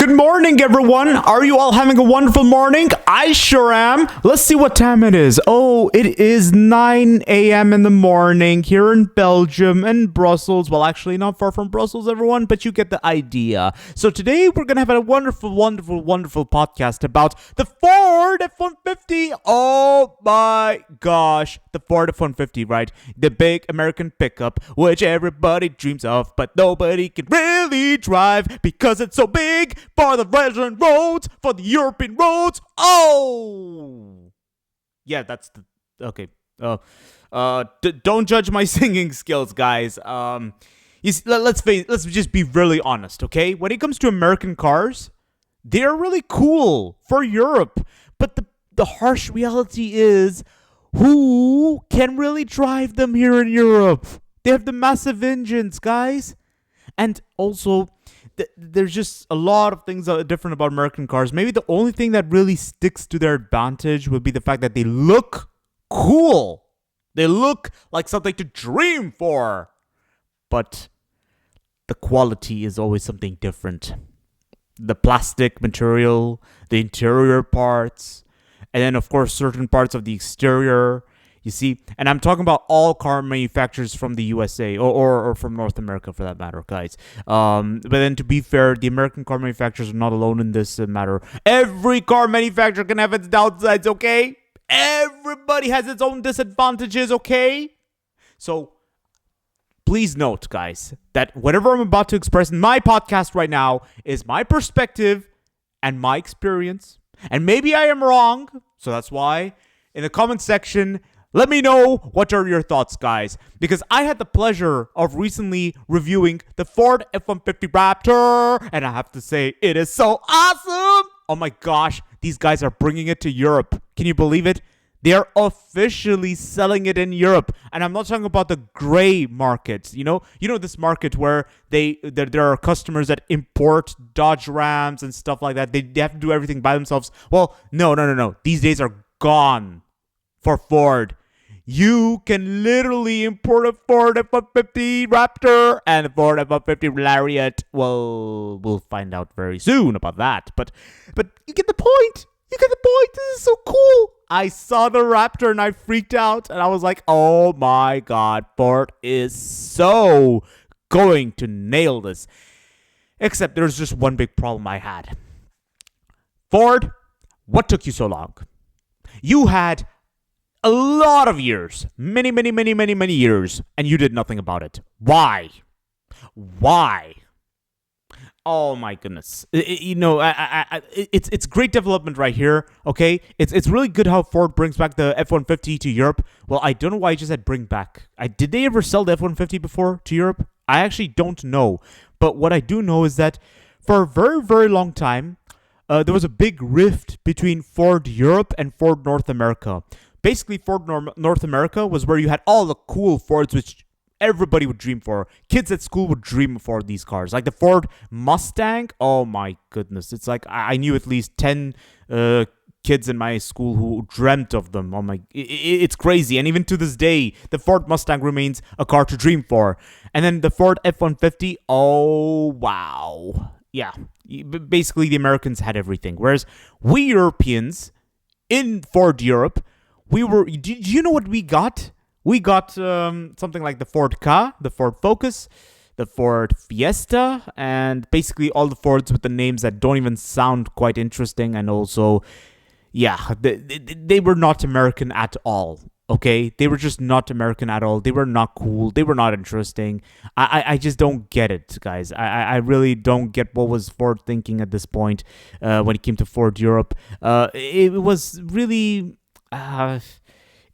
Good morning, everyone. Are you all having a wonderful morning? I sure am. Let's see what time it is. Oh, it is 9 a.m. in the morning here in Belgium and Brussels. Well, actually, not far from Brussels, everyone, but you get the idea. So today, we're going to have a wonderful podcast about the Ford F-150. Oh my gosh. The Ford F-150, right? The big American pickup, which everybody dreams of, but nobody can really drive because it's so big. For the Russian roads, for the European roads. Oh, yeah, that's the okay. Don't judge my singing skills, guys. Let's just be really honest, okay? When it comes to American cars, they're really cool for Europe, but the harsh reality is, who can really drive them here in Europe? They have the massive engines, guys, and also. There's just a lot of things that are different about American cars. Maybe the only thing that really sticks to their advantage would be the fact that they look cool. They look like something to dream for. But the quality is always something different. The plastic material, the interior parts, and then, of course, certain parts of the exterior. You see, and I'm talking about all car manufacturers from the USA or from North America for that matter, guys. But then to be fair, the American car manufacturers are not alone in this matter. Every car manufacturer can have its downsides, okay? Everybody has its own disadvantages, okay? So please note, guys, that whatever I'm about to express in my podcast right now is my perspective and my experience. And maybe I am wrong, so that's why in the comment section, let me know what are your thoughts, guys, because I had the pleasure of recently reviewing the Ford F-150 Raptor, and I have to say, it is so awesome! Oh my gosh, these guys are bringing it to Europe. Can you believe it? They are officially selling it in Europe, and I'm not talking about the gray market. You know this market where there are customers that import Dodge Rams and stuff like that. They have to do everything by themselves. Well, no. These days are gone for Ford. You can literally import a Ford F-150 Raptor and a Ford F-150 Lariat. Well, we'll find out very soon about that. But you get the point. This is so cool. I saw the Raptor and I freaked out. And I was like, oh my God. Ford is so going to nail this. Except there's just one big problem I had. Ford, what took you so long? You had a lot of years, many years, and you did nothing about it. Why? Oh my goodness! It's great development right here. Okay, it's really good how Ford brings back the F-150 to Europe. Well, I don't know why I just said bring back. Did they ever sell the F-150 before to Europe? I actually don't know. But what I do know is that for a very long time, there was a big rift between Ford Europe and Ford North America. Basically, Ford North America was where you had all the cool Fords, which everybody would dream for. Kids at school would dream for these cars. Like the Ford Mustang. Oh my goodness. It's like I knew at least 10 kids in my school who dreamt of them. Oh my, it's crazy. And even to this day, the Ford Mustang remains a car to dream for. And then the Ford F-150. Oh, wow. Yeah. Basically, the Americans had everything. Whereas we Europeans in Ford Europe, do you know what we got? We got something like the Ford Ka, the Ford Focus, the Ford Fiesta, and basically all the Fords with the names that don't even sound quite interesting. And also, yeah, they were not American at all. Okay, they were just not American at all. They were not cool. They were not interesting. I just don't get it, guys. I really don't get what was Ford thinking at this point when it came to Ford Europe. It was really...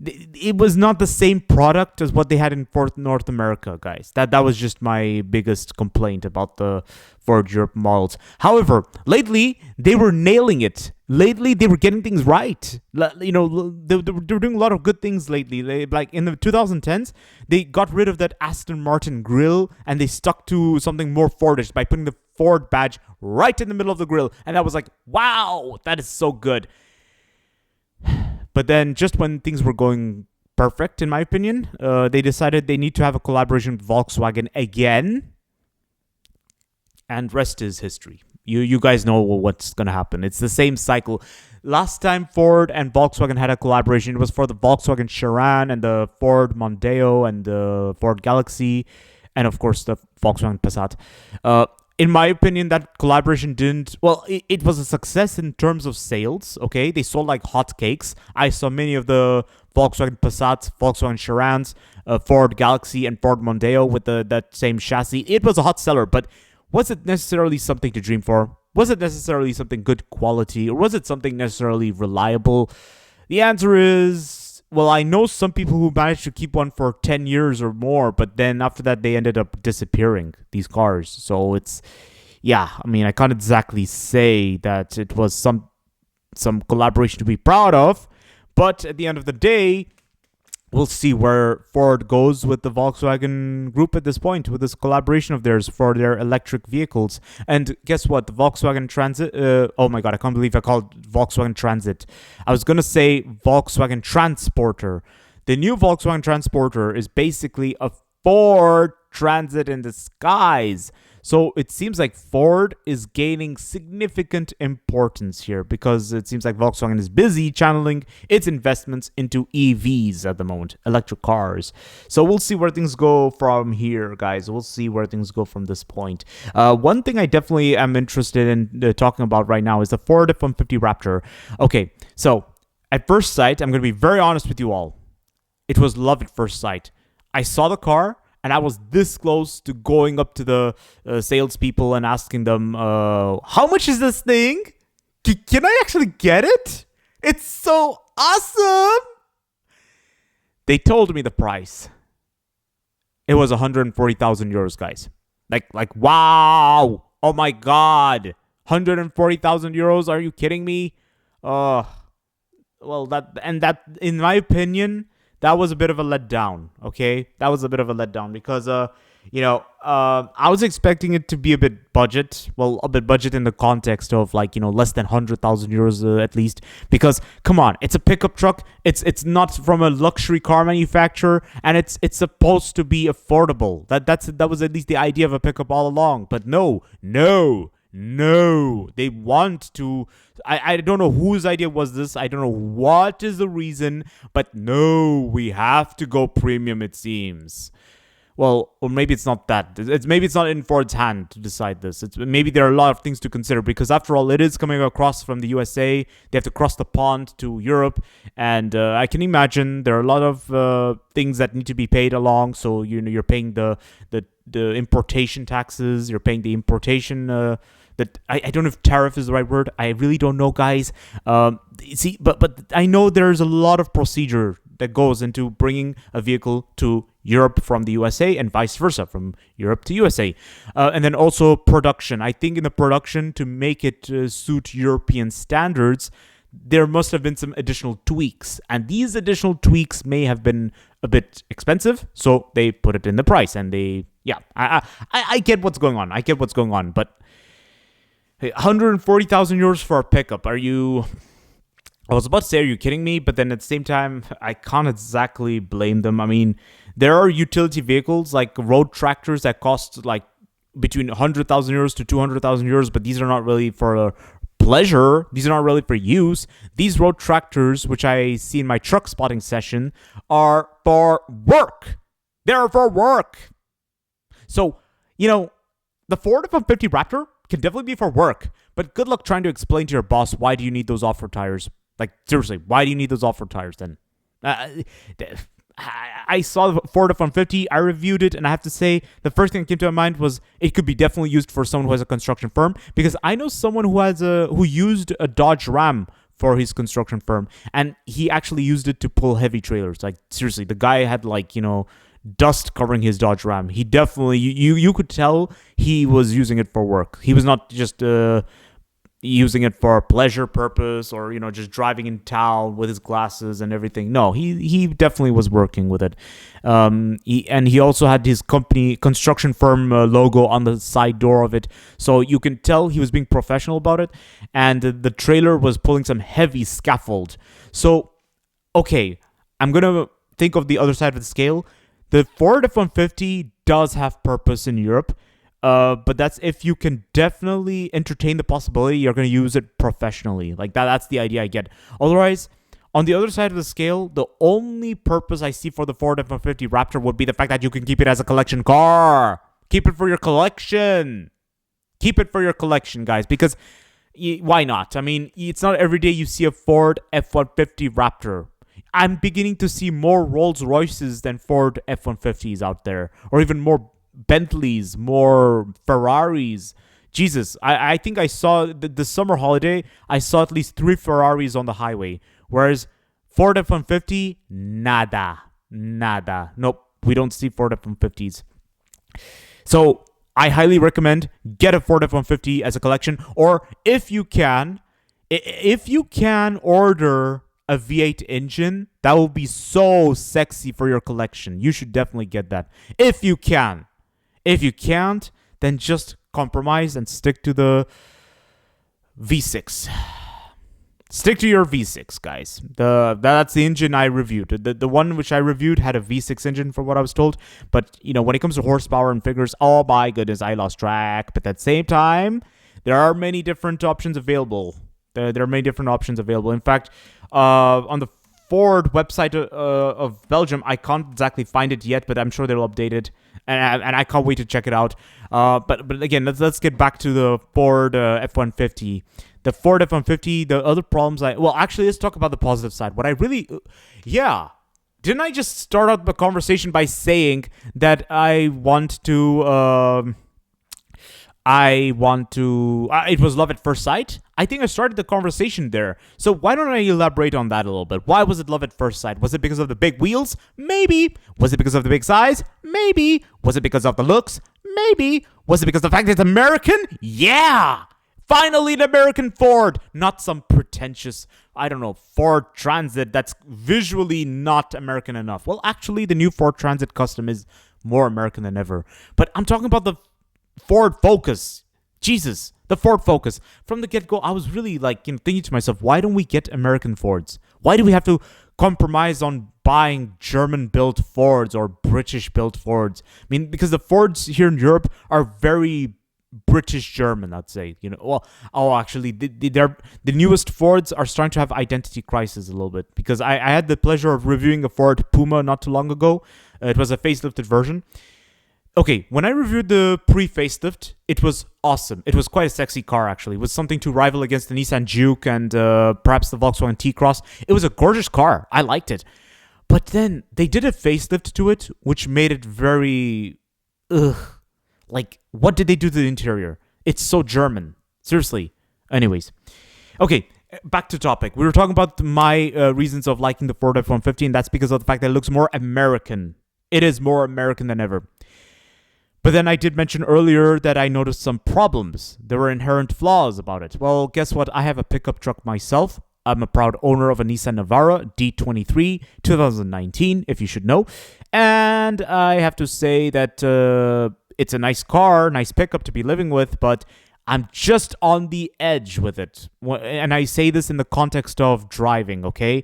it was not the same product as what they had in Ford North America, guys. That was just my biggest complaint about the Ford Europe models. However, lately, they were nailing it. Lately, they were getting things right. You know, they were doing a lot of good things lately. Like in the 2010s, they got rid of that Aston Martin grille and they stuck to something more Fordish by putting the Ford badge right in the middle of the grille. And that was like, wow, that is so good. But then just when things were going perfect, in my opinion, they decided they need to have a collaboration with Volkswagen again. And rest is history. You guys know what's gonna happen. It's the same cycle. Last time Ford and Volkswagen had a collaboration, it was for the Volkswagen Chiron and the Ford Mondeo and the Ford Galaxy, and of course the Volkswagen Passat. In my opinion, that collaboration didn't. Well, it was a success in terms of sales. Okay, they sold like hotcakes. I saw many of the Volkswagen Passats, Volkswagen Chirons, Ford Galaxy, and Ford Mondeo with that same chassis. It was a hot seller, but was it necessarily something to dream for? Was it necessarily something good quality, or was it something necessarily reliable? The answer is, well, I know some people who managed to keep one for 10 years or more, but then after that, they ended up disappearing, these cars. So it's, yeah, I mean, I can't exactly say that it was some collaboration to be proud of, but at the end of the day, we'll see where Ford goes with the Volkswagen group at this point, with this collaboration of theirs for their electric vehicles. And guess what? The Volkswagen Transit. Oh my God, I can't believe I called Volkswagen Transit. I was going to say Volkswagen Transporter. The new Volkswagen Transporter is basically a Ford Transit in disguise. So it seems like Ford is gaining significant importance here because it seems like Volkswagen is busy channeling its investments into EVs at the moment, electric cars. So we'll see where things go from here, guys. We'll see where things go from this point. One thing I definitely am interested in talking about right now is the Ford F-150 Raptor. Okay, so at first sight, I'm going to be very honest with you all. It was love at first sight. I saw the car, and I was this close to going up to the salespeople and asking them, how much is this thing? Can I actually get it? It's so awesome. They told me the price. It was 140,000 euros, guys. Like, wow. Oh my God. 140,000 euros. Are you kidding me? Well, that, in my opinion, that was a bit of a letdown, okay? That was a bit of a letdown because, I was expecting it to be a bit budget. Well, a bit budget in the context of less than 100,000 euros at least. Because, come on, it's a pickup truck. It's not from a luxury car manufacturer, and it's supposed to be affordable. That was at least the idea of a pickup all along. But no, they want to. I don't know whose idea was this. I don't know what is the reason, but no, we have to go premium, it seems. Well, or maybe it's not that. Maybe it's not in Ford's hand to decide this. Maybe there are a lot of things to consider because after all, it is coming across from the USA. They have to cross the pond to Europe, and I can imagine there are a lot of things that need to be paid along. So you're paying the importation taxes. You're paying the importation. I don't know if tariff is the right word. I really don't know, guys. But I know there's a lot of procedure that goes into bringing a vehicle to Europe from the USA and vice versa from Europe to USA. And then also production. I think in the production, to make it suit European standards, there must have been some additional tweaks. And these additional tweaks may have been a bit expensive. So they put it in the price. And I get what's going on. But 140,000 euros for a pickup. I was about to say, are you kidding me? But then at the same time, I can't exactly blame them. I mean, there are utility vehicles like road tractors that cost like between 100,000 euros to 200,000 euros, but these are not really for pleasure. These are not really for use. These road tractors, which I see in my truck spotting session, are for work. They're for work. So, the Ford F-150 Raptor can definitely be for work, but good luck trying to explain to your boss why do you need those off-road tires. Like, seriously, why do you need those off-road tires then? I saw the Ford F-150, I reviewed it, and I have to say, the first thing that came to my mind was it could be definitely used for someone who has a construction firm, because I know someone who used a Dodge Ram for his construction firm, and he actually used it to pull heavy trailers. Like, seriously, the guy had dust covering his Dodge Ram. He definitely, you could tell he was using it for work. He was not just using it for pleasure purpose or just driving in town with his glasses and everything. No, he definitely was working with it. He also had his company construction firm logo on the side door of it, so you can tell he was being professional about it. And the trailer was pulling some heavy scaffold. So okay, I'm gonna think of the other side of the scale. The Ford F-150 does have purpose in Europe. But that's if you can definitely entertain the possibility you're going to use it professionally. Like that's the idea I get. Otherwise, on the other side of the scale, the only purpose I see for the Ford F-150 Raptor would be the fact that you can keep it as a collection car. Keep it for your collection. Keep it for your collection, guys, because why not? I mean, it's not every day you see a Ford F-150 Raptor. I'm beginning to see more Rolls Royces than Ford F-150s out there, or even more Bentleys, more Ferraris. Jesus, I think I saw the summer holiday, I saw at least 3 Ferraris on the highway, whereas Ford F-150, nada. Nope, we don't see Ford F-150s. So I highly recommend get a Ford F-150 as a collection, or if you can order a V8 engine, that will be so sexy for your collection. You should definitely get that if you can. If you can't, then just compromise and stick to the V6. Stick to your V6, guys. That's the engine I reviewed. The one which I reviewed had a V6 engine, from what I was told. But, when it comes to horsepower and figures, oh my goodness, I lost track. But at the same time, there are many different options available. There are many different options available. In fact, on the Ford website of Belgium, I can't exactly find it yet, but I'm sure they'll update it. And I can't wait to check it out. But again, let's get back to the Ford F-150. The Ford F-150, the other problems actually, let's talk about the positive side. What I really, didn't I just start out the conversation by saying that it was love at first sight? I think I started the conversation there. So why don't I elaborate on that a little bit? Why was it love at first sight? Was it because of the big wheels? Maybe. Was it because of the big size? Maybe. Was it because of the looks? Maybe. Was it because of the fact that it's American? Yeah. Finally, an American Ford. Not some pretentious, Ford Transit that's visually not American enough. Well, actually, the new Ford Transit Custom is more American than ever. But I'm talking about the Ford Focus. Jesus, the Ford Focus. From the get-go, I was really thinking to myself, why don't we get American Fords? Why do we have to compromise on buying German-built Fords or British-built Fords? I mean, because the Fords here in Europe are very British-German, I'd say. Actually, the newest Fords are starting to have identity crisis a little bit, because I had the pleasure of reviewing a Ford Puma not too long ago. It was a facelifted version. Okay, when I reviewed the pre-facelift, it was awesome. It was quite a sexy car, actually. It was something to rival against the Nissan Juke and perhaps the Volkswagen T-Cross. It was a gorgeous car. I liked it. But then they did a facelift to it, which made it very... what did they do to the interior? It's so German. Seriously. Anyways. Okay, back to topic. We were talking about my reasons of liking the Ford F-150, and that's because of the fact that it looks more American. It is more American than ever. But then I did mention earlier that I noticed some problems. There were inherent flaws about it. Well, guess what? I have a pickup truck myself. I'm a proud owner of a Nissan Navara D23 2019, if you should know. And I have to say that it's a nice car, nice pickup to be living with, but I'm just on the edge with it. And I say this in the context of driving, okay?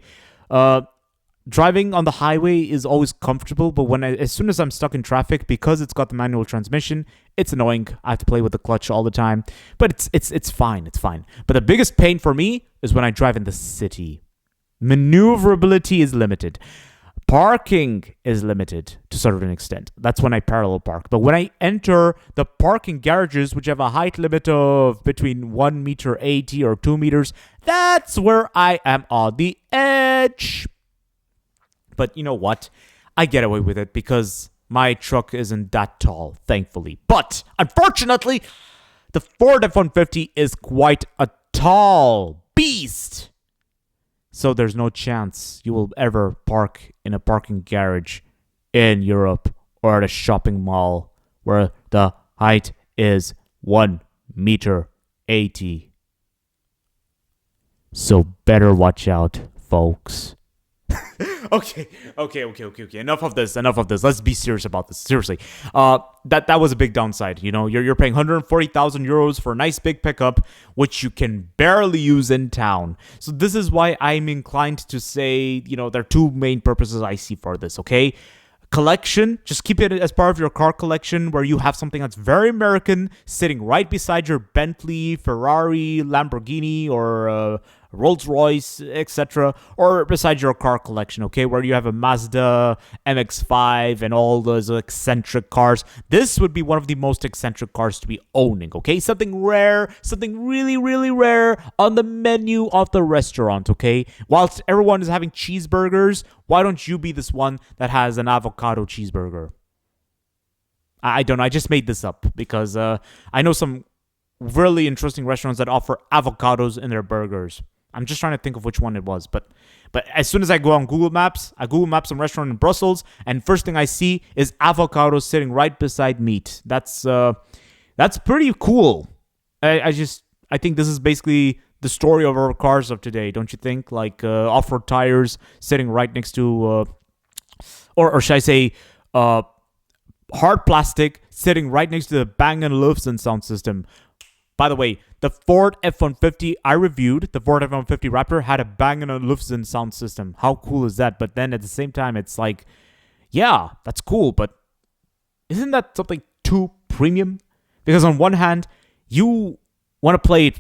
Driving on the highway is always comfortable, but as soon as I'm stuck in traffic, because it's got the manual transmission, it's annoying. I have to play with the clutch all the time, but it's fine. It's fine. But the biggest pain for me is when I drive in the city. Maneuverability is limited. Parking is limited to a certain extent. That's when I parallel park. But when I enter the parking garages, which have a height limit of between 1.80 meter or 2 meters, that's where I am on the edge. But you know what? I get away with it because my truck isn't that tall, thankfully. But unfortunately, the Ford F-150 is quite a tall beast. So there's no chance you will ever park in a parking garage in Europe or at a shopping mall where the height is 1.80 meter. So better watch out, folks. Okay. Enough of this. Let's be serious about this. Seriously. That was a big downside. You're paying 140,000 euros for a nice big pickup, which you can barely use in town. So this is why I'm inclined to say, there are two main purposes I see for this, okay? collection. Just keep it as part of your car collection where you have something that's very American sitting right beside your Bentley, Ferrari, Lamborghini, or Rolls Royce, etc., or beside your car collection, okay, where you have a Mazda MX-5 and all those eccentric cars. This would be one of the most eccentric cars to be owning, okay? Something rare, something really, really rare on the menu of the restaurant, okay? Whilst everyone is having cheeseburgers, why don't you be this one that has an avocado cheeseburger? I don't know. I just made this up because I know some really interesting restaurants that offer avocados in their burgers. I'm just trying to think of which one it was, but as soon as I go on Google Maps, I Google Maps some restaurant in Brussels, and first thing I see is avocados sitting right beside meat. That's pretty cool. I think this is basically the story of our cars of today, don't you think? Like off-road tires sitting right next to, or should I say, hard plastic sitting right next to the Bang & Olufsen sound system. By the way, the Ford F-150 I reviewed, the Ford F-150 Raptor, had a Bang & Olufsen sound system. How cool is that? But then at the same time, it's like, yeah, that's cool, but isn't that something too premium? Because on one hand, you want to play it.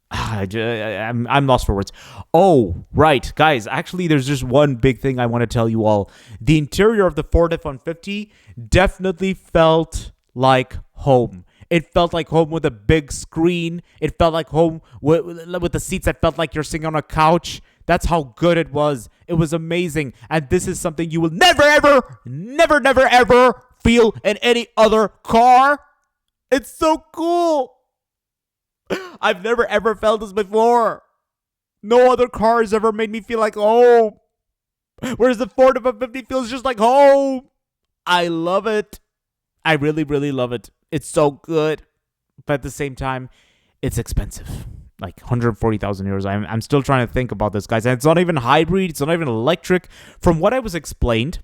I'm lost for words. Oh, right, guys. Actually, there's just one big thing I want to tell you all. The interior of the Ford F-150 definitely felt like home. It felt like home with a big screen. It felt like home with the seats that felt like you're sitting on a couch. That's how good it was. It was amazing. And this is something you will never, ever feel in any other car. It's so cool. I've never, ever felt this before. No other car has ever made me feel like home. Whereas the Ford F-150 feels just like home. I love it. I really, really love it. It's so good, but at the same time, it's expensive. Like 140,000 euros. I'm still trying to think about this, guys. And it's not even hybrid. It's not even electric. From what I was explained,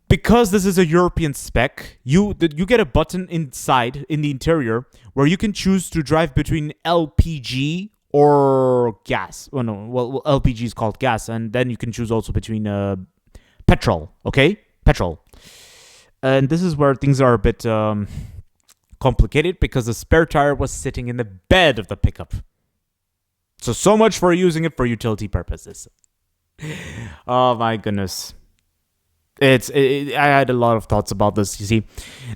because this is a European spec, you get a button inside in the interior where you can choose to drive between LPG or gas. Oh no, well LPG is called gas, and then you can choose also between petrol. Okay, petrol. And this is where things are a bit complicated because the spare tire was sitting in the bed of the pickup. So much for using it for utility purposes. Oh my goodness. I had a lot of thoughts about this, you see.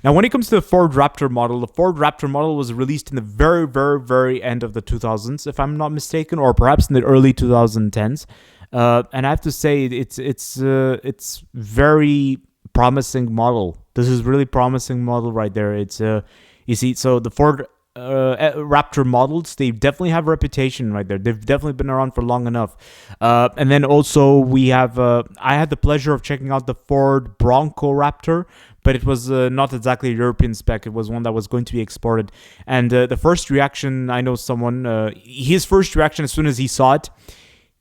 Now, when it comes to the Ford Raptor model, the Ford Raptor model was released in the very, very, very end of the 2000s, if I'm not mistaken, or perhaps in the early 2010s. And I have to say, it's very promising model. This is really promising model right there. It's you see, so the Ford Raptor models, they definitely have a reputation right there. They've definitely been around for long enough. And then also we have I had the pleasure of checking out the Ford Bronco Raptor, but it was not exactly a European spec. It was one that was going to be exported. And the first reaction, I know someone, his first reaction as soon as he saw it,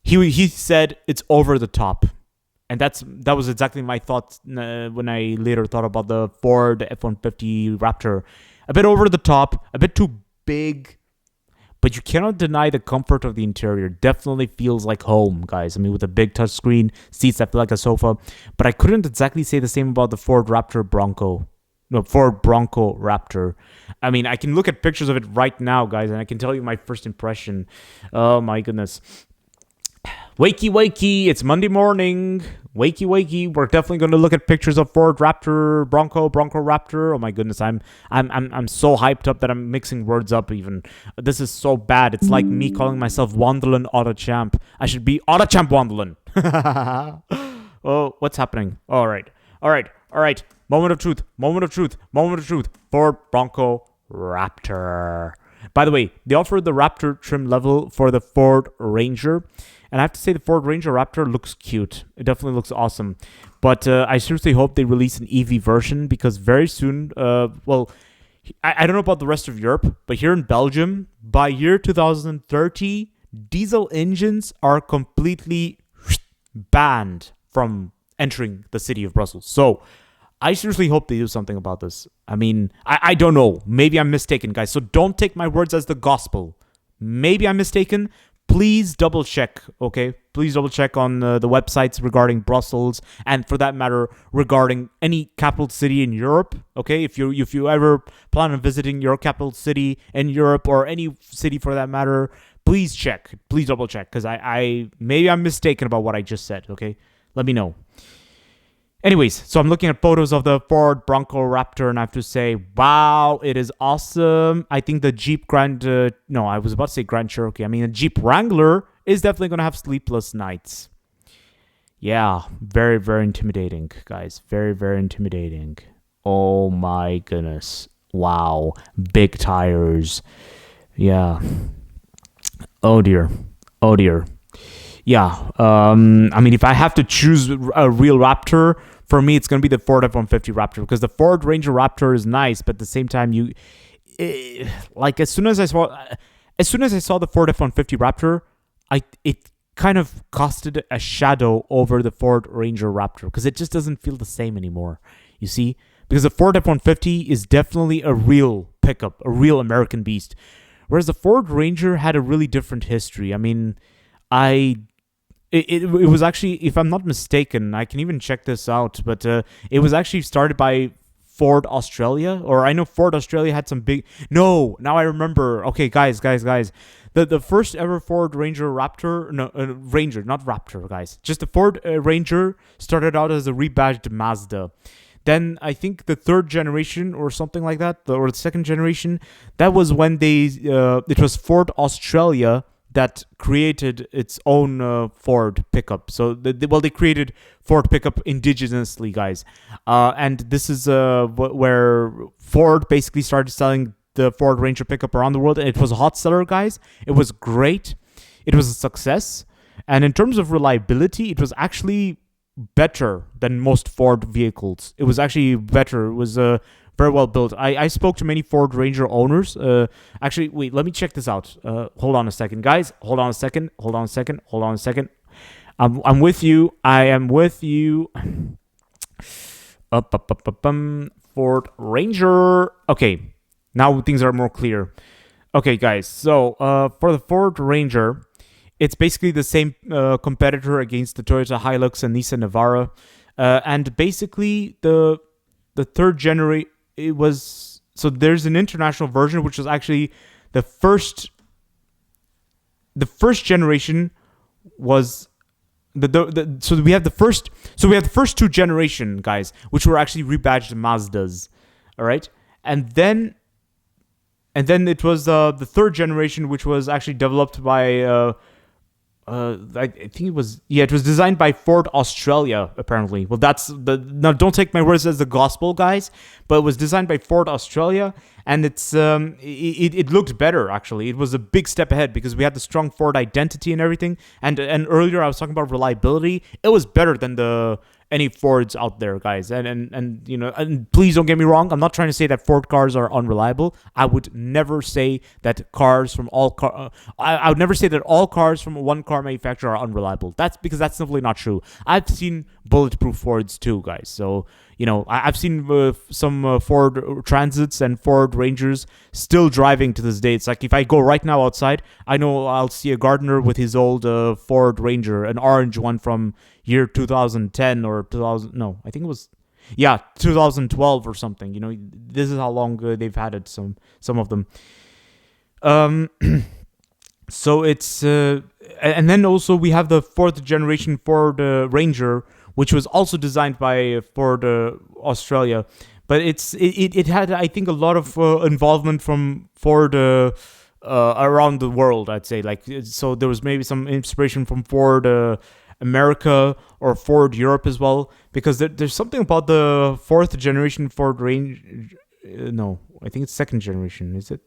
he said it's over the top. And that was exactly my thought when I later thought about the Ford F-150 Raptor. A bit over the top, a bit too big, but you cannot deny the comfort of the interior. Definitely feels like home, guys. I mean, with a big touchscreen, seats that feel like a sofa. But I couldn't exactly say the same about the Ford Bronco Raptor. I mean, I can look at pictures of it right now, guys, and I can tell you my first impression. Oh, my goodness. Wakey, wakey, it's Monday morning. Wakey, wakey, we're definitely going to look at pictures of Ford Raptor, Bronco Raptor. Oh my goodness, I'm so hyped up that I'm mixing words up even. This is so bad. It's like me calling myself Wandelen AutoChamp. I should be AutoChamp Wandelen. Oh, what's happening? All right. Moment of truth. Ford Bronco Raptor. By the way, they offered the Raptor trim level for the Ford Ranger. And I have to say the Ford Ranger Raptor looks cute. It definitely looks awesome. But I seriously hope they release an EV version because very soon, I don't know about the rest of Europe, but here in Belgium, by year 2030, diesel engines are completely banned from entering the city of Brussels. So I seriously hope they do something about this. I mean, I don't know. Maybe I'm mistaken, guys. So don't take my words as the gospel. Maybe I'm mistaken, please double check, okay? Please double check on the websites regarding Brussels, and for that matter, regarding any capital city in Europe, okay? If you ever plan on visiting your capital city in Europe, or any city for that matter, please check. Please double check, because I maybe I'm mistaken about what I just said, okay? Let me know. Anyways, so I'm looking at photos of the Ford Bronco Raptor, and I have to say, wow, it is awesome. I think the Jeep no, I was about to say Grand Cherokee. I mean, the Jeep Wrangler is definitely going to have sleepless nights. Yeah, very, very intimidating, guys. Very, very intimidating. Oh my goodness. Wow. Big tires. Yeah. Oh dear. Oh dear. Yeah, I mean, if I have to choose a real Raptor, for me, it's going to be the Ford F-150 Raptor, because the Ford Ranger Raptor is nice, but at the same time, as soon as I saw the Ford F-150 Raptor, it kind of casted a shadow over the Ford Ranger Raptor, because it just doesn't feel the same anymore, you see? Because the Ford F-150 is definitely a real pickup, a real American beast, whereas the Ford Ranger had a really different history. I mean, it was actually, if I'm not mistaken, I can even check this out, but it was actually started by Ford Australia, or I know Ford Australia had some big... No, now I remember. Okay, guys. The first ever Ford Ranger Raptor... No, Ranger, not Raptor, guys. Just the Ford Ranger started out as a rebadged Mazda. Then I think the third generation or something like that, or the second generation, that was when it was Ford Australia that created its own Ford pickup. So, they created Ford pickup indigenously, guys. And this is where Ford basically started selling the Ford Ranger pickup around the world. And it was a hot seller, guys. It was great. It was a success. And in terms of reliability, it was actually better than most Ford vehicles. It was actually better. It was very well built. I spoke to many Ford Ranger owners. Actually, wait, let me check this out. Hold on a second, guys. Hold on a second. I'm with you. I am with you. Ford Ranger. Okay, now things are more clear. Okay, guys. So for the Ford Ranger, it's basically the same competitor against the Toyota Hilux and Nissan Navara. And basically, the third generation... It was, so there's an international version, which was actually the first generation was so we have the first two generation, guys, which were actually rebadged Mazdas. All right. And then it was the third generation, which was actually developed by I think it was designed by Ford Australia, apparently. Well, now don't take my words as the gospel, guys, but it was designed by Ford Australia, and it looked better, actually. It was a big step ahead because we had the strong Ford identity and everything, and earlier I was talking about reliability. It was better than any Fords out there, guys. And you know, and please don't get me wrong. I'm not trying to say that Ford cars are unreliable. I would never say that cars from I would never say that all cars from one car manufacturer are unreliable. That's because that's simply not true. I've seen bulletproof Fords too, guys. So, you know, I've seen some Ford Transits and Ford Rangers still driving to this day. It's like if I go right now outside, I know I'll see a gardener with his old Ford Ranger, an orange one from year 2010 or 2000. No, I think it was, 2012 or something. You know, this is how long they've had it. Some of them. So it's and then also we have the fourth generation Ford Ranger, which was also designed by Ford Australia, but it had, I think, a lot of involvement from Ford around the world, I'd say. Like, so there was maybe some inspiration from Ford America or Ford Europe as well, because there's something about the fourth generation Ford Ranger. No, I think it's second generation. Is it?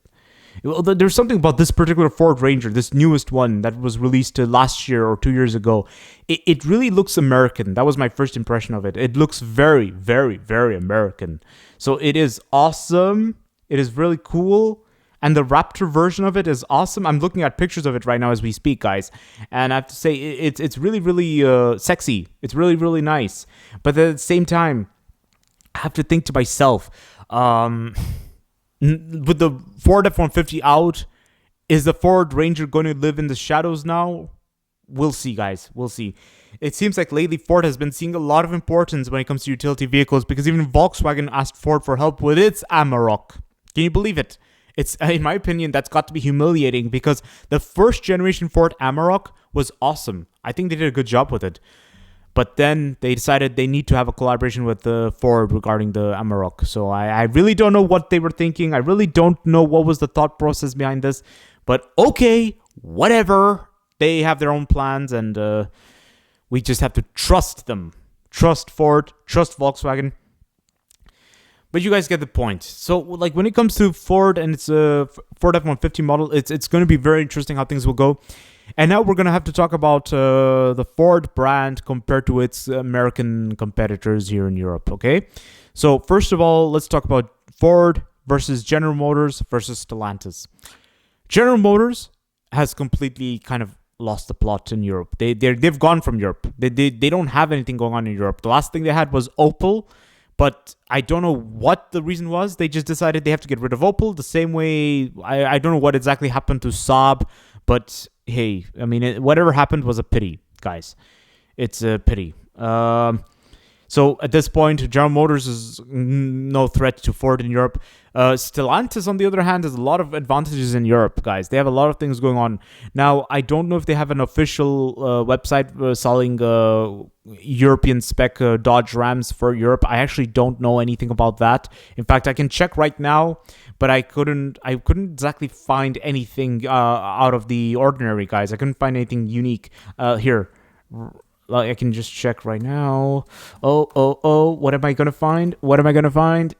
Well, there's something about this particular Ford Ranger, this newest one that was released last year or 2 years ago. It really looks American. That was my first impression of it. It looks very, very, very American. So it is awesome. It is really cool. And the Raptor version of it is awesome. I'm looking at pictures of it right now as we speak, guys. And I have to say, it's really, really sexy. It's really, really nice. But at the same time, I have to think to myself, with the Ford F-150 out, Is the Ford Ranger going to live in the shadows now? We'll see, guys. We'll see. It seems like lately Ford has been seeing a lot of importance when it comes to utility vehicles, because even Volkswagen asked Ford for help with its Amarok. Can you believe it? It's, in my opinion, that's got to be humiliating, because the first generation Ford Amarok was awesome. I think they did a good job with it. But then they decided they need to have a collaboration with Ford regarding the Amarok. So I really don't know what they were thinking. I really don't know what was the thought process behind this. But okay, whatever. They have their own plans, and we just have to trust them. Trust Ford, trust Volkswagen. But you guys get the point. So, like, when it comes to Ford and its Ford F-150 model, it's going to be very interesting how things will go. And now we're going to have to talk about the Ford brand compared to its American competitors here in Europe, okay? So, first of all, let's talk about Ford versus General Motors versus Stellantis. General Motors has completely kind of lost the plot in Europe. They've gone from Europe. They don't have anything going on in Europe. The last thing they had was Opel. But I don't know what the reason was. They just decided they have to get rid of Opel. The same way, I don't know what exactly happened to Saab. But hey, I mean, whatever happened was a pity, guys. It's a pity. So at this point, General Motors is no threat to Ford in Europe. Stellantis, on the other hand, has a lot of advantages in Europe, guys. They have a lot of things going on. Now, I don't know if they have an official website selling European spec Dodge Rams for Europe. I actually don't know anything about that. In fact, I can check right now, but I couldn't exactly find anything out of the ordinary, guys. I couldn't find anything unique here. Like, I can just check right now. Oh, what am I gonna find? What am I gonna find?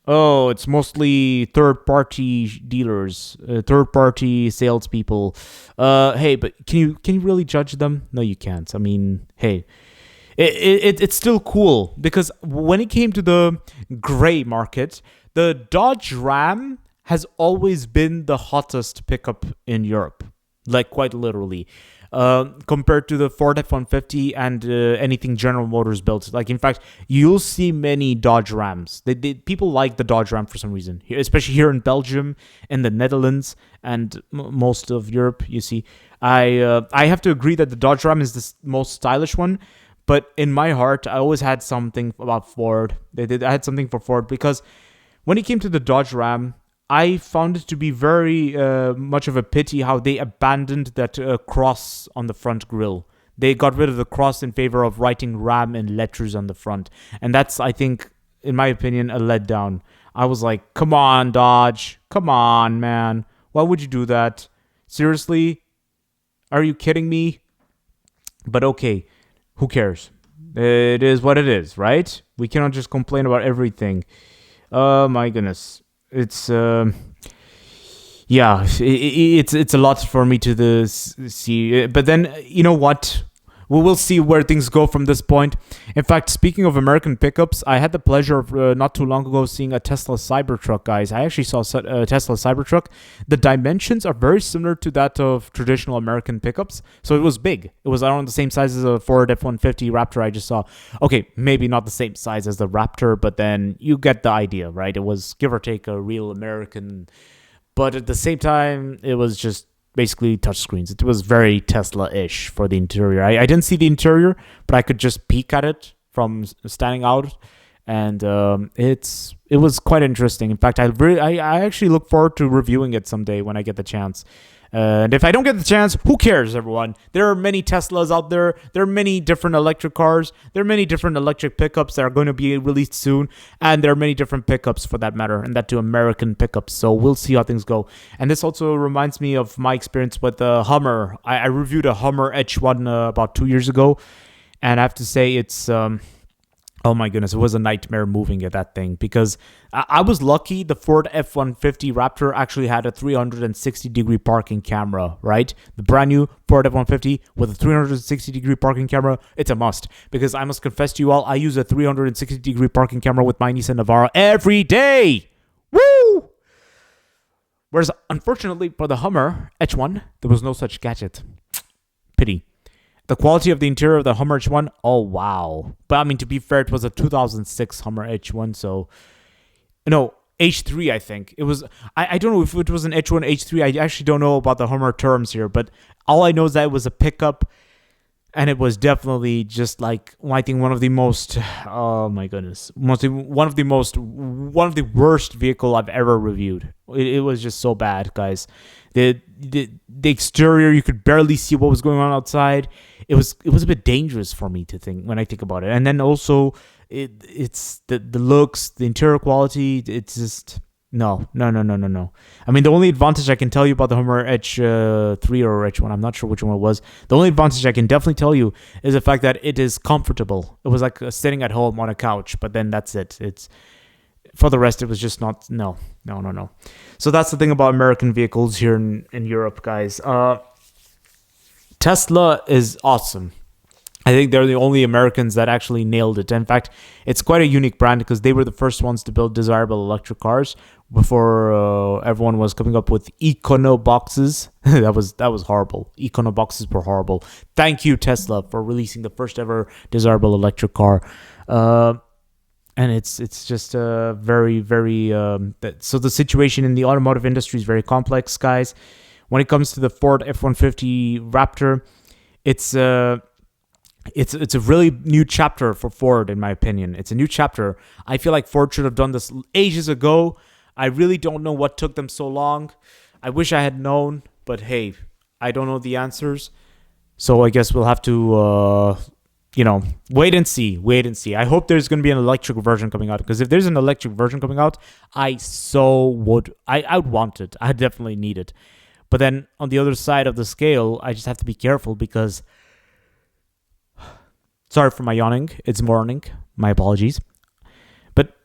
Oh, it's mostly third-party dealers, third-party salespeople. Hey, but can you really judge them? No, you can't. I mean, hey, it's still cool, because when it came to the gray market, the Dodge Ram has always been the hottest pickup in Europe, like quite literally. Compared to the Ford F-150 and anything General Motors built. Like, in fact, you'll see many Dodge Rams. People like the Dodge Ram for some reason, especially here in Belgium and the Netherlands and most of Europe, you see. I have to agree that the Dodge Ram is the most stylish one, but in my heart, I always had something about Ford. I had something for Ford, because when it came to the Dodge Ram, I found it to be very much of a pity how they abandoned that cross on the front grille. They got rid of the cross in favor of writing Ram in letters on the front. And that's, I think, in my opinion, a letdown. I was like, come on, Dodge. Come on, man. Why would you do that? Seriously? Are you kidding me? But okay, who cares? It is what it is, right? We cannot just complain about everything. Oh, my goodness. It's it's a lot for me to see, but then you know what, we will see where things go from this point. In fact, speaking of American pickups, I had the pleasure of not too long ago seeing a Tesla Cybertruck, guys. I actually saw a Tesla Cybertruck. The dimensions are very similar to that of traditional American pickups, so it was big. It was around the same size as a Ford F-150 Raptor I just saw. Okay, maybe not the same size as the Raptor, but then you get the idea, right? It was, give or take, a real American, but at the same time, it was just basically touchscreens. It was very Tesla-ish for the interior. I didn't see the interior, but I could just peek at it from standing out, and it was quite interesting. In fact, I actually look forward to reviewing it someday when I get the chance. And if I don't get the chance, who cares, everyone? There are many Teslas out there. There are many different electric cars. There are many different electric pickups that are going to be released soon. And there are many different pickups for that matter, and that to American pickups. So we'll see how things go. And this also reminds me of my experience with the Hummer. I reviewed a Hummer H1 about 2 years ago. And I have to say it's... oh my goodness, it was a nightmare moving at that thing, because I was lucky. The Ford F-150 Raptor actually had a 360-degree parking camera, right? The brand new Ford F-150 with a 360-degree parking camera, it's a must, because I must confess to you all, I use a 360-degree parking camera with my Nissan Navara every day. Woo! Whereas, unfortunately, for the Hummer H1, there was no such gadget. Pity. The quality of the interior of the Hummer H1, oh wow. But I mean, to be fair, it was a 2006 Hummer H1, so... No, H3, I think. It was, I don't know if it was an H1, H3. I actually don't know about the Hummer terms here, but all I know is that it was a pickup, and it was definitely just like, I think one of the most, oh my goodness, one of the worst vehicle I've ever reviewed. It was just so bad, guys. The exterior, you could barely see what was going on outside. It was a bit dangerous for me to think when I think about it. And then also, it's the looks, the interior quality. It's just no. I mean, the only advantage I can tell you about the Hummer H3 or H1, I'm not sure which one it was. The only advantage I can definitely tell you is the fact that it is comfortable. It was like sitting at home on a couch, but then that's it. It's for the rest, it was just not. No. So that's the thing about American vehicles here in Europe, guys. Tesla is awesome. I think they're the only Americans that actually nailed it. In fact, it's quite a unique brand because they were the first ones to build desirable electric cars before everyone was coming up with Econo boxes. that was horrible. Econo boxes were horrible. Thank you, Tesla, for releasing the first ever desirable electric car. And it's just very, very... so the situation in the automotive industry is very complex, guys. When it comes to the Ford F-150 Raptor, it's a really new chapter for Ford, in my opinion. It's a new chapter. I feel like Ford should have done this ages ago. I really don't know what took them so long. I wish I had known, but hey, I don't know the answers. So I guess we'll have to, wait and see. I hope there's going to be an electric version coming out, because if there's an electric version coming out, I would want it. I definitely need it. But then on the other side of the scale, I just have to be careful because... Sorry for my yawning. It's morning. My apologies. But,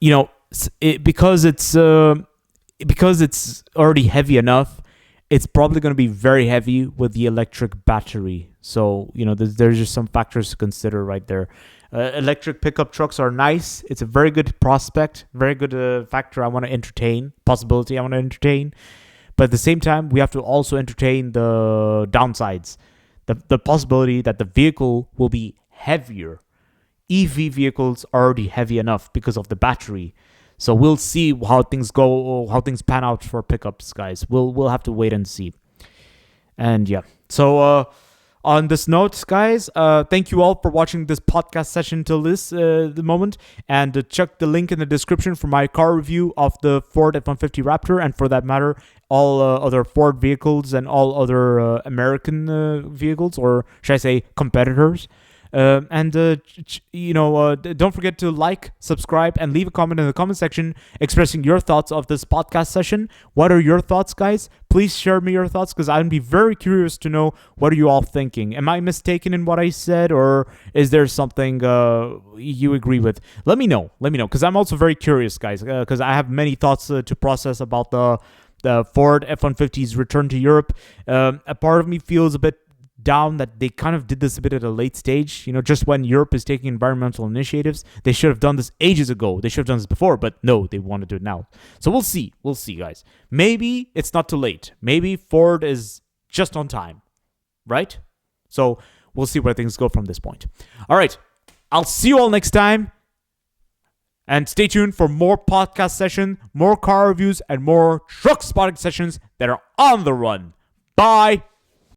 because it's already heavy enough, it's probably going to be very heavy with the electric battery. So, there's just some factors to consider right there. Electric pickup trucks are nice. It's a very good prospect, very good factor I want to entertain, possibility I want to entertain. But at the same time, we have to also entertain the downsides. The possibility that the vehicle will be heavier. EV vehicles are already heavy enough because of the battery. So we'll see how things go, how things pan out for pickups, guys. We'll have to wait and see. And yeah. So on this note, guys, thank you all for watching this podcast session till the moment. And check the link in the description for my car review of the Ford F-150 Raptor, and for that matter, all other Ford vehicles and all other American vehicles, or should I say competitors. Don't forget to like, subscribe, and leave a comment in the comment section expressing your thoughts of this podcast session. What are your thoughts, guys? Please share me your thoughts, because I'd be very curious to know, what are you all thinking? Am I mistaken in what I said, or is there something you agree with? Let me know, because I'm also very curious, guys, because I have many thoughts to process about the Ford F-150's return to Europe. A part of me feels a bit down that they kind of did this a bit at a late stage, just when Europe is taking environmental initiatives. They should have done this ages ago. They should have done this before, but no, they want to do it now. So we'll see, guys. Maybe it's not too late. Maybe Ford is just on time, right? So we'll see where things go from this point. All right, I'll see you all next time. And stay tuned for more podcast session, more car reviews, and more truck spotting sessions that are on the run. Bye.